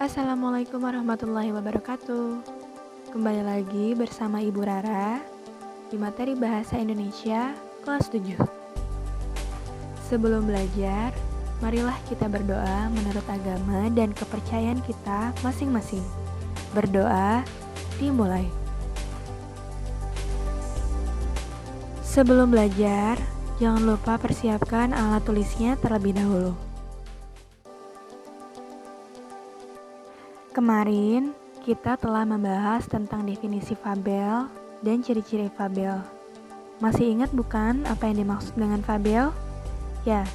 Assalamualaikum warahmatullahi wabarakatuh. Kembali lagi bersama Ibu Rara di materi Bahasa Indonesia kelas 7. Sebelum belajar, marilah kita berdoa menurut agama dan kepercayaan kita masing-masing. Berdoa dimulai. Sebelum belajar, jangan lupa persiapkan alat tulisnya terlebih dahulu. Kemarin, kita telah membahas tentang definisi fabel dan ciri-ciri fabel. Masih ingat bukan apa yang dimaksud dengan fabel? Ya,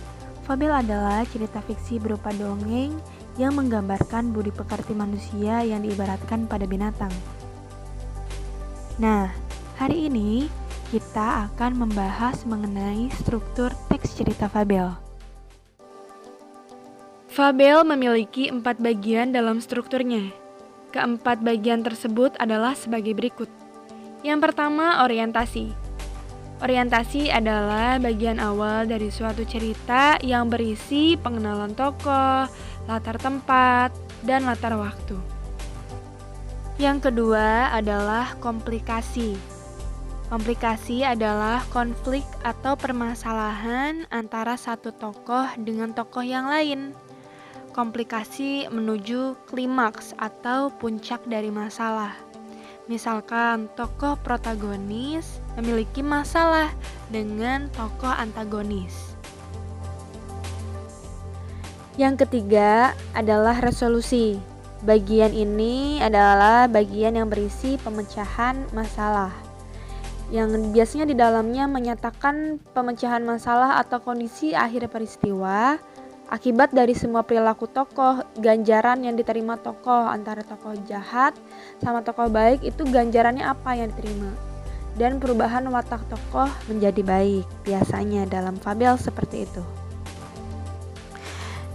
fabel adalah cerita fiksi berupa dongeng yang menggambarkan budi pekerti manusia yang diibaratkan pada binatang. Nah, hari ini kita akan membahas mengenai struktur teks cerita fabel. Fabel memiliki 4 bagian dalam strukturnya. Keempat bagian tersebut adalah sebagai berikut. Yang pertama, orientasi. Orientasi adalah bagian awal dari suatu cerita yang berisi pengenalan tokoh, latar tempat, dan latar waktu. Yang kedua adalah komplikasi. Komplikasi adalah konflik atau permasalahan antara satu tokoh dengan tokoh yang lain. Komplikasi menuju klimaks atau puncak dari masalah. Misalkan tokoh protagonis memiliki masalah dengan tokoh antagonis. Yang ketiga adalah resolusi. Bagian ini adalah bagian yang berisi pemecahan masalah, yang biasanya di dalamnya menyatakan pemecahan masalah atau kondisi akhir peristiwa akibat dari semua perilaku tokoh, ganjaran yang diterima tokoh antara tokoh jahat sama tokoh baik itu ganjarannya apa yang diterima, dan perubahan watak tokoh menjadi baik, biasanya dalam fabel seperti itu.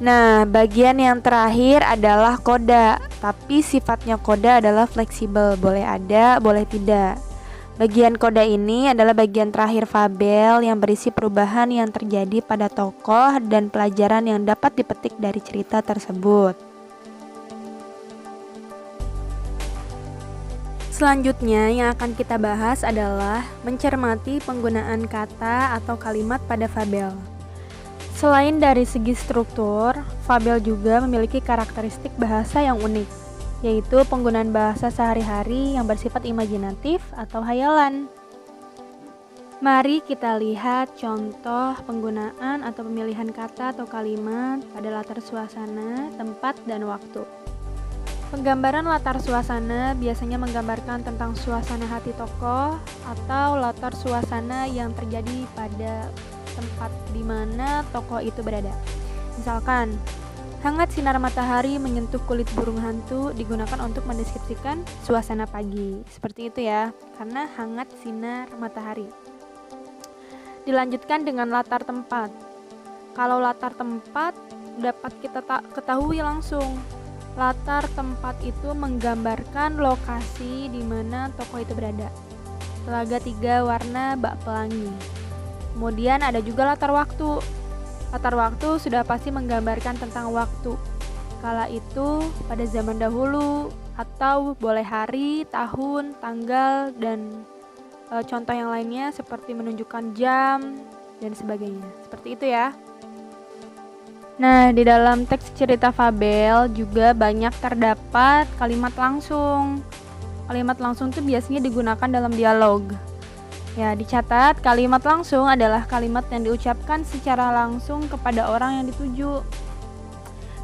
Nah, bagian yang terakhir adalah koda, tapi sifatnya koda adalah fleksibel, boleh ada, boleh tidak. Bagian koda ini adalah bagian terakhir fabel yang berisi perubahan yang terjadi pada tokoh dan pelajaran yang dapat dipetik dari cerita tersebut. Selanjutnya yang akan kita bahas adalah mencermati penggunaan kata atau kalimat pada fabel. Selain dari segi struktur, fabel juga memiliki karakteristik bahasa yang unik, yaitu penggunaan bahasa sehari-hari yang bersifat imajinatif atau hayalan. Mari kita lihat contoh penggunaan atau pemilihan kata atau kalimat pada latar suasana, tempat, dan waktu. Penggambaran latar suasana biasanya menggambarkan tentang suasana hati tokoh atau latar suasana yang terjadi pada tempat di mana tokoh itu berada. Misalkan, hangat sinar matahari menyentuh kulit burung hantu digunakan untuk mendeskripsikan suasana pagi. Seperti itu ya, karena hangat sinar matahari. Dilanjutkan dengan latar tempat. Kalau latar tempat dapat kita ketahui langsung. Latar tempat itu menggambarkan lokasi di mana tokoh itu berada. Telaga 3 warna bak pelangi. Kemudian ada juga latar waktu. Latar waktu sudah pasti menggambarkan tentang waktu. Kala itu pada zaman dahulu, atau boleh hari, tahun, tanggal, dan contoh yang lainnya seperti menunjukkan jam dan sebagainya. Seperti itu ya. Nah, di dalam teks cerita fabel juga banyak terdapat kalimat langsung. Kalimat langsung itu biasanya digunakan dalam dialog. Ya, dicatat kalimat langsung adalah kalimat yang diucapkan secara langsung kepada orang yang dituju.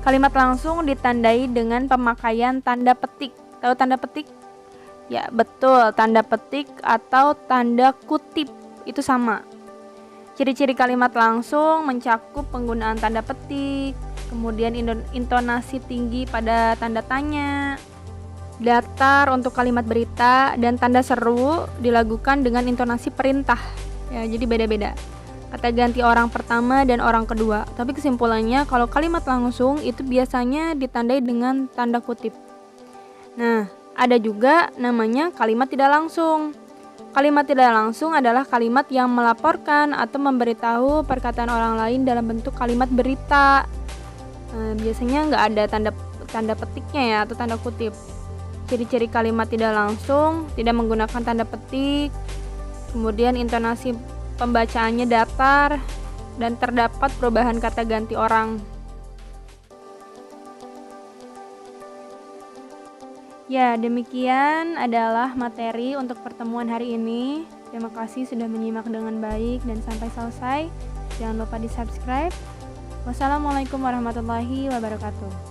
Kalimat langsung ditandai dengan pemakaian tanda petik. Tahu tanda petik? Ya, betul, tanda petik atau tanda kutip itu sama. Ciri-ciri kalimat langsung mencakup penggunaan tanda petik, kemudian intonasi tinggi pada tanda tanya, datar untuk kalimat berita, dan tanda seru dilakukan dengan intonasi perintah. Ya, jadi beda-beda. Kata ganti orang pertama dan orang kedua. Tapi kesimpulannya kalau kalimat langsung itu biasanya ditandai dengan tanda kutip. Nah, ada juga namanya kalimat tidak langsung. Kalimat tidak langsung adalah kalimat yang melaporkan atau memberitahu perkataan orang lain dalam bentuk kalimat berita. Biasanya nggak ada tanda petiknya ya, atau tanda kutip. Ciri-ciri kalimat tidak langsung, tidak menggunakan tanda petik, kemudian intonasi pembacaannya datar, dan terdapat perubahan kata ganti orang. Ya, demikian adalah materi untuk pertemuan hari ini. Terima kasih sudah menyimak dengan baik dan sampai selesai. Jangan lupa di-subscribe. Wassalamualaikum warahmatullahi wabarakatuh.